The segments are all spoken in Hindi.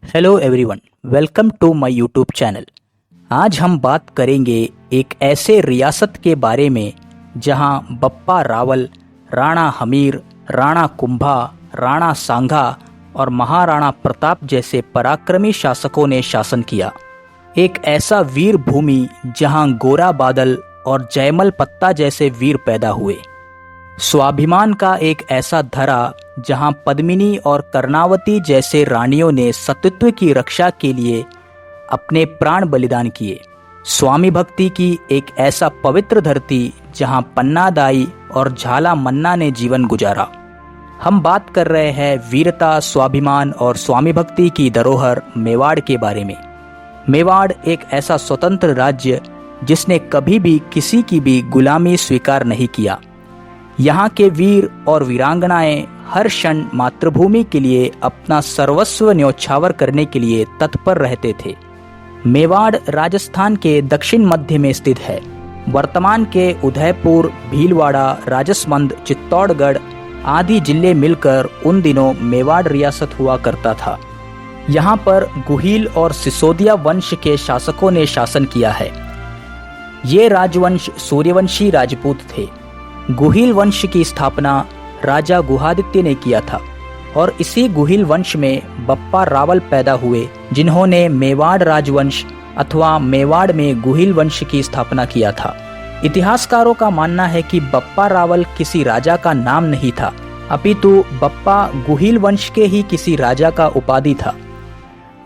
Hello everyone, welcome to my YouTube channel. आज हम बात करेंगे एक ऐसे रियासत के बारे में जहां बप्पा रावल, राणा हमीर, राणा कुंभा, राणा सांगा और महाराणा प्रताप जैसे पराक्रमी शासकों ने शासन किया। एक ऐसा वीर भूमि जहां गोरा बादल और जयमल पत्ता जैसे वीर पैदा हुए। स्वाभिमान का एक ऐसा धरा जहां पद्मिनी और कर्णावती जैसे रानियों ने सतीत्व की रक्षा के लिए अपने प्राण बलिदान किए। स्वामी भक्ति की एक ऐसा पवित्र धरती जहां पन्नादाई और झाला मन्ना ने जीवन गुजारा। हम बात कर रहे हैं वीरता, स्वाभिमान और स्वामी भक्ति की धरोहर मेवाड़ के बारे में। मेवाड़ एक ऐसा स्वतंत्र राज्य जिसने कभी भी किसी की भी गुलामी स्वीकार नहीं किया। यहाँ के वीर और वीरांगनाएं हर क्षण मातृभूमि के लिए अपना सर्वस्व न्यौछावर करने के लिए तत्पर रहते थे। मेवाड़ राजस्थान के दक्षिण मध्य में स्थित है। वर्तमान के उदयपुर, भीलवाड़ा, राजसमंद, चित्तौड़गढ़ आदि जिले मिलकर उन दिनों मेवाड़ रियासत हुआ करता था। यहाँ पर गुहिल और सिसोदिया वंश के शासकों ने शासन किया है। ये राजवंश सूर्यवंशी राजपूत थे। गुहिल वंश की स्थापना राजा गुहादित्य ने किया था और इसी गुहिल वंश में बप्पा रावल पैदा हुए, जिन्होंने मेवाड़ राजवंश अथवा मेवाड़ में गुहिल वंश की स्थापना किया था। इतिहासकारों का मानना है कि बप्पा रावल किसी राजा का नाम नहीं था, अपितु बप्पा गुहिल वंश के ही किसी राजा का उपाधि था।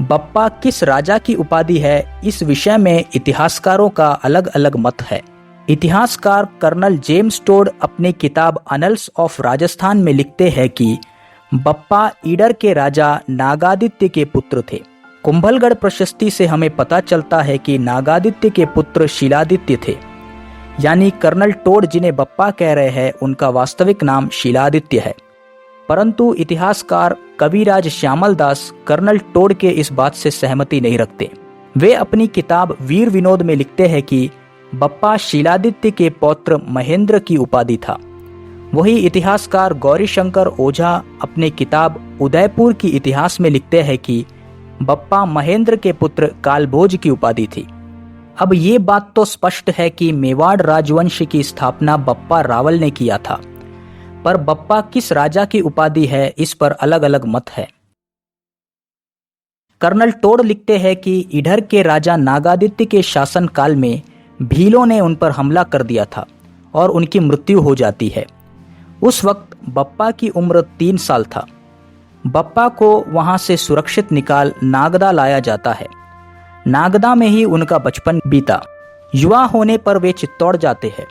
बप्पा किस राजा की उपाधि है, इस विषय में इतिहासकारों का अलग अलग मत है। इतिहासकार कर्नल जेम्स टोड अपनी किताब अनल्स ऑफ राजस्थान में लिखते हैं कि बप्पा ईडर के राजा नागादित्य के पुत्र थे। कुंभलगढ़ प्रशस्ति से हमें पता चलता है कि नागादित्य के पुत्र शीलादित्य थे। यानी कर्नल टोड जिन्हें बप्पा कह रहे हैं, उनका वास्तविक नाम शीलादित्य है। परंतु इतिहासकार कविराज श्यामल दास कर्नल टोड के इस बात से सहमति नहीं रखते। वे अपनी किताब वीर विनोद में लिखते हैं कि बप्पा शीलादित्य के पौत्र महेंद्र की उपाधि था। वही इतिहासकार गौरीशंकर ओझा अपने किताब उदयपुर की इतिहास में लिखते हैं कि बप्पा महेंद्र के पुत्र कालभोज की उपाधि थी। अब ये बात तो स्पष्ट है कि मेवाड़ राजवंश की स्थापना बप्पा रावल ने किया था, पर बप्पा किस राजा की उपाधि है, इस पर अलग अलग मत है। कर्नल टोड लिखते हैं कि इधर के राजा नागादित्य के शासन काल में भीलों ने उन पर हमला कर दिया था और उनकी मृत्यु हो जाती है। उस वक्त बप्पा की उम्र 3 साल था। बप्पा को वहां से सुरक्षित निकाल नागदा लाया जाता है। नागदा में ही उनका बचपन बीता। युवा होने पर वे चित्तौड़ जाते हैं।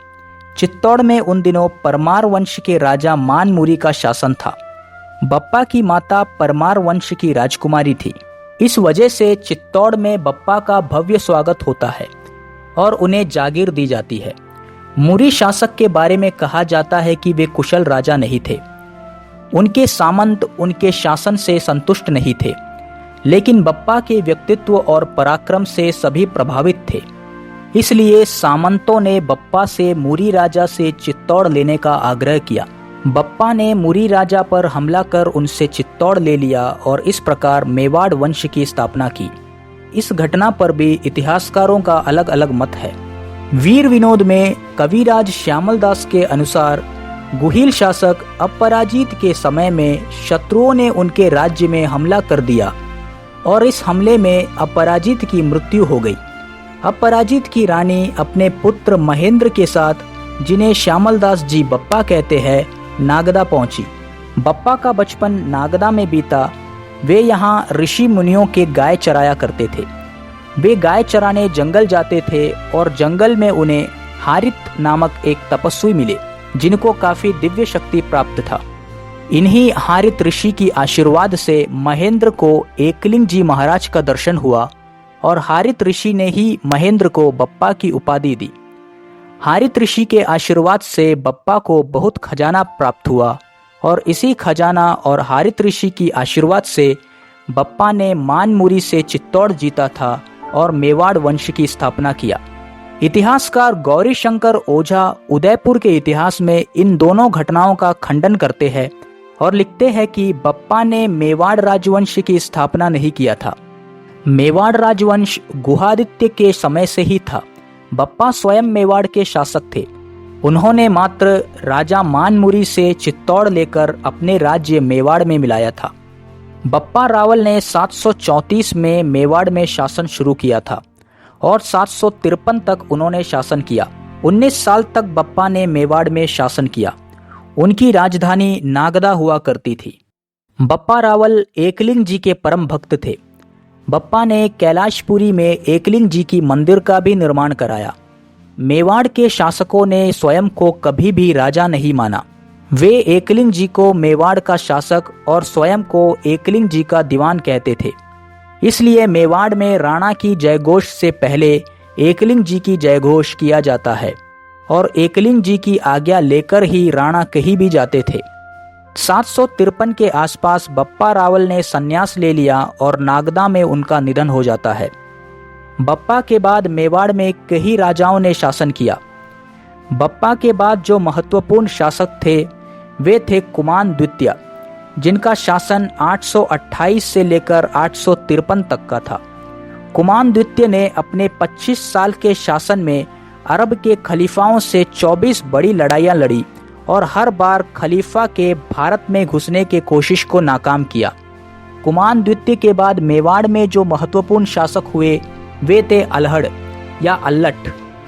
चित्तौड़ में उन दिनों परमार वंश के राजा मानमुरी का शासन था। बप्पा की माता परमार वंश की राजकुमारी थी। इस वजह से चित्तौड़ में बप्पा का भव्य स्वागत होता है और उन्हें जागीर दी जाती है। मुरी शासक के बारे में कहा जाता है कि वे कुशल राजा नहीं थे। उनके सामंत उनके शासन से संतुष्ट नहीं थे, लेकिन बप्पा के व्यक्तित्व और पराक्रम से सभी प्रभावित थे। इसलिए सामंतों ने बप्पा से मुरी राजा से चित्तौड़ लेने का आग्रह किया। बप्पा ने मुरी राजा पर हमला कर उनसे चित्तौड़ ले लिया और इस प्रकार मेवाड़ वंश की स्थापना की। इस घटना पर भी इतिहासकारों का अलग अलग मत है। वीर विनोद में कविराज श्यामल दास के अनुसार गुहिल शासक अपराजित के समय में शत्रुओं ने उनके राज्य में हमला कर दिया और इस हमले में अपराजित की मृत्यु हो गई। अपराजित की रानी अपने पुत्र महेंद्र के साथ, जिन्हें श्यामल दास जी बप्पा कहते हैं, नागदा पहुंची। बप्पा का बचपन नागदा में बीता। वे यहाँ ऋषि मुनियों के गाय चराया करते थे। वे गाय चराने जंगल जाते थे और जंगल में उन्हें हारित नामक एक तपस्वी मिले, जिनको काफी दिव्य शक्ति प्राप्त था। इन्हीं हारित ऋषि की आशीर्वाद से महेंद्र को एकलिंग जी महाराज का दर्शन हुआ और हारित ऋषि ने ही महेंद्र को बप्पा की उपाधि दी। हारित ऋषि के आशीर्वाद से बप्पा को बहुत खजाना प्राप्त हुआ और इसी खजाना और हारित ऋषि की आशीर्वाद से बप्पा ने मानमुरी से चित्तौड़ जीता था और मेवाड़ वंश की स्थापना किया। इतिहासकार गौरीशंकर ओझा उदयपुर के इतिहास में इन दोनों घटनाओं का खंडन करते हैं और लिखते हैं कि बप्पा ने मेवाड़ राजवंश की स्थापना नहीं किया था। मेवाड़ राजवंश गुहादित्य के समय से ही था। बप्पा स्वयं मेवाड़ के शासक थे। उन्होंने मात्र राजा मानमुरी से चित्तौड़ लेकर अपने राज्य मेवाड़ में मिलाया था। बप्पा रावल ने 734 में मेवाड़ में शासन शुरू किया था और 753 तक उन्होंने शासन किया। 19 साल तक बप्पा ने मेवाड़ में शासन किया। उनकी राजधानी नागदा हुआ करती थी। बप्पा रावल एकलिंग जी के परम भक्त थे। बप्पा ने कैलाशपुरी में एकलिंग जी की मंदिर का भी निर्माण कराया। मेवाड़ के शासकों ने स्वयं को कभी भी राजा नहीं माना। वे एकलिंग जी को मेवाड़ का शासक और स्वयं को एकलिंग जी का दीवान कहते थे। इसलिए मेवाड़ में राणा की जयघोष से पहले एकलिंग जी की जयघोष किया जाता है और एकलिंग जी की आज्ञा लेकर ही राणा कहीं भी जाते थे। 753 के आसपास बप्पा रावल ने संन्यास ले लिया और नागदा में उनका निधन हो जाता है। बप्पा के बाद मेवाड़ में कई राजाओं ने शासन किया। बप्पा के बाद जो महत्वपूर्ण शासक थे वे थे कुमान द्वितीय, जिनका शासन 828 से लेकर 853 तक का था। कुमान द्वितीय ने अपने 25 साल के शासन में अरब के खलीफाओं से 24 बड़ी लड़ाइयाँ लड़ी और हर बार खलीफा के भारत में घुसने की कोशिश को नाकाम किया। कुमान द्वितीय के बाद मेवाड़ में जो महत्वपूर्ण शासक हुए वे थे अल्हड़ या अल्लट,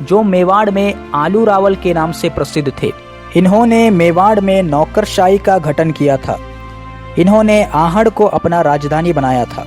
जो मेवाड़ में आलू रावल के नाम से प्रसिद्ध थे। इन्होंने मेवाड़ में नौकरशाही का गठन किया था। इन्होंने आहड़ को अपना राजधानी बनाया था।